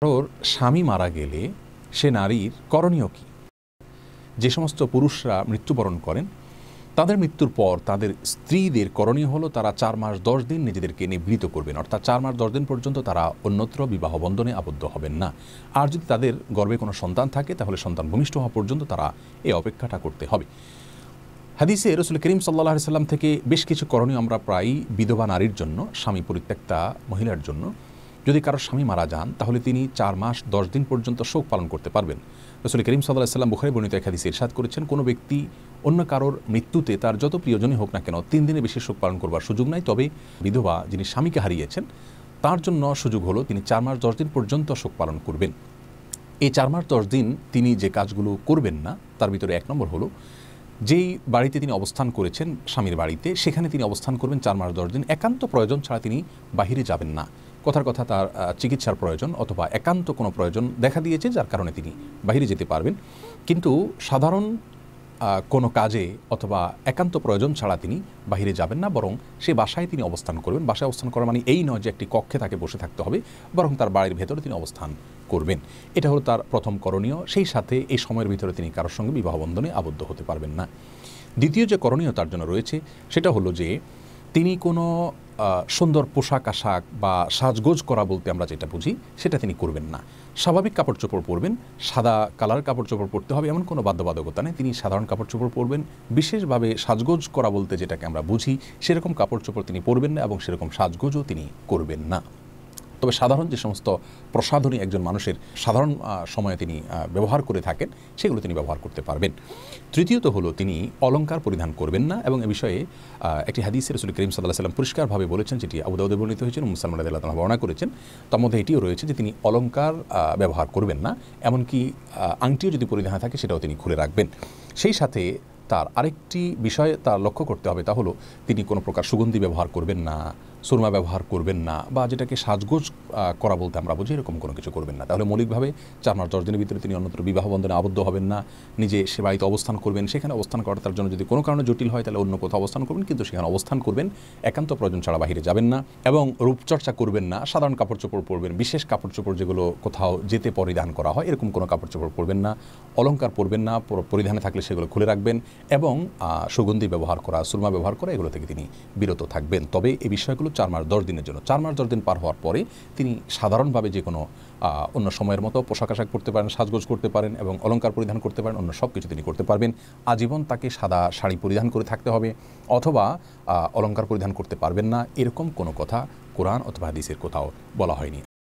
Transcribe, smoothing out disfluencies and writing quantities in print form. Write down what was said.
কারোর স্বামী মারা গেলে সে নারীর করণীয় কি? যে সমস্ত পুরুষরা মৃত্যুবরণ করেন তাদের মৃত্যুর পর তাদের স্ত্রীদের করণীয় হলো তারা 4 মাস 10 দিন নিজেদেরকে নিবৃত করবেন, অর্থাৎ 4 মাস 10 দিন পর্যন্ত তারা অন্যত্র বিবাহ বন্ধনে আবদ্ধ হবেন না। আর যদি তাদের গর্ভে কোনো সন্তান থাকে তাহলে সন্তান ভূমিষ্ঠ হওয়া পর্যন্ত তারা এই অপেক্ষাটা করতে হবে। হাদিসে রাসূল করিম সাল্লাল্লাহু আলাইহি সাল্লাম থেকে বেশ কিছু করণীয় আমরা প্রায়ই বিধবা নারীর জন্য, স্বামী পরিত্যক্তা মহিলার জন্য, যদি কারোর স্বামী মারা যান তাহলে তিনি 4 মাস 10 দিন পর্যন্ত শোক পালন করতে পারবেন। রাসূল করিম সাল্লাল্লাহু আলাইহি সাল্লাম বুখারী বর্ণিত এক হাদিসে ইরশাদ করেছেন, কোনো ব্যক্তি অন্য কারোর মৃত্যুতে তার যত প্রিয়জনই হোক না কেন 3 দিনের বেশি শোক পালন করবার সুযোগ নাই। তবে বিধবা যিনি স্বামীকে হারিয়েছেন তার জন্য সুযোগ হলো তিনি 4 মাস 10 দিন পর্যন্ত শোক পালন করবেন। এই 4 মাস 10 দিন তিনি যে কাজগুলো করবেন না তার ভিতরে 1 নম্বর হলো, যেই বাড়িতে তিনি অবস্থান করেছেন স্বামীর বাড়িতে, সেখানে তিনি অবস্থান করবেন 4 মাস 10 দিন। একান্ত প্রয়োজন ছাড়া তিনি বাহিরে যাবেন না। কথার কথা তার চিকিৎসার প্রয়োজন অথবা একান্ত কোনো প্রয়োজন দেখা দিয়েছে যার কারণে তিনি বাহিরে যেতে পারবেন, কিন্তু সাধারণ কোনো কাজে অথবা একান্ত প্রয়োজন ছাড়া তিনি বাহিরে যাবেন না, বরং সে বাসায় তিনি অবস্থান করবেন। বাসায় অবস্থান করা মানে এই নয় যে একটি কক্ষে তাকে বসে থাকতে হবে, বরং তার বাড়ির ভেতরে তিনি অবস্থান করবেন। এটা হলো তার প্রথম করণীয়। সেই সাথে এই সময়ের ভিতরে তিনি কারোর সঙ্গে বিবাহ বন্ধনে আবদ্ধ হতে পারবেন না। দ্বিতীয় যে করণীয় তার জন্য রয়েছে সেটা হলো যে তিনি কোনো সুন্দর পোশাক আশাক বা সাজগোজ করা বলতে আমরা যেটা বুঝি সেটা তিনি করবেন না। স্বাভাবিক কাপড় চোপড় পরবেন, সাদা কালার কাপড় চোপড় পরতে হবে এমন কোনো বাধ্যবাধকতা নেই। তিনি সাধারণ কাপড় চোপড় পরবেন, বিশেষভাবে সাজগোজ করা বলতে যেটাকে আমরা বুঝি সেরকম কাপড় চোপড় তিনি পরবেন না এবং সেরকম সাজগোজও তিনি করবেন না। তবে সাধারণ যে সমস্ত প্রসাধনী একজন মানুষের সাধারণ সময়ে তিনি ব্যবহার করে থাকেন সেগুলো তিনি ব্যবহার করতে পারবেন। তৃতীয়ত হলো তিনি অলংকার পরিধান করবেন না, এবং এ বিষয়ে একটি হাদিসে রাসূল করিম সাল্লাল্লাহু আলাইহি সাল্লাম পরিষ্কারভাবে বলেছেন, যেটি আবু দাউদে বর্ণিত হয়েছে, মুসলমান রাদিয়াল্লাহু তাআলা বর্ণনা করেছেন। তার মধ্যে এটিও রয়েছে যে তিনি অলংকার ব্যবহার করবেন না, এমনকি আংটিও যদি পরিধান থাকে সেটাও তিনি খুলে রাখবেন। সেই সাথে তার আরেকটি বিষয় তার লক্ষ্য করতে হবে, তা হলো তিনি কোনো প্রকার সুগন্ধি ব্যবহার করবেন না, সুরমা ব্যবহার করবেন না, বা যেটাকে সাজগোজ করা বলতে আমরা বুঝি এরকম কোনো কিছু করবেন না। তাহলে মৌলিকভাবে 4 মাস 10 দিনের ভিতরে তিনি অন্যত্র বিবাহ বন্ধনে আবদ্ধ হবেন না। নিজে সে বাড়িতে অবস্থান করবেন, সেখানে অবস্থান করা তার জন্য যদি কোনো কারণে জটিল হয় তাহলে অন্য কোথাও অবস্থান করবেন, কিন্তু সেখানে অবস্থান করবেন, একান্ত প্রয়োজন ছাড়া বাহিরে যাবেন না, এবং রূপচর্চা করবেন না। সাধারণ কাপড় চোপড় পরবেন, বিশেষ কাপড় চোপড় যেগুলো কোথাও যেতে পরিধান করা হয় এরকম কোনো কাপড় চোপড় পরবেন না। অলংকার পরবেন না, পরিধানে থাকলে সেগুলো খুলে রাখবেন, এবং সুগন্ধি ব্যবহার করা, সুরমা ব্যবহার করা এগুলো থেকে তিনি বিরত থাকবেন। তবে এই বিষয়গুলো 4 মাস 10 দিনের জন্য। 4 মাস 10 দিন পার হওয়ার পরে তিনি সাধারণভাবে যে কোনো অন্য সময়ের মতো পোশাক আশাক পরতে পারেন, সাজগোজ করতে পারেন এবং অলংকার পরিধান করতে পারেন, অন্য সব কিছু তিনি করতে পারবেন। আজীবন তাকে সাদা শাড়ি পরিধান করে থাকতে হবে অথবা অলংকার পরিধান করতে পারবেন না, এরকম কোনো কথা কোরআন অথবা হাদিসের কোথাও বলা হয়নি।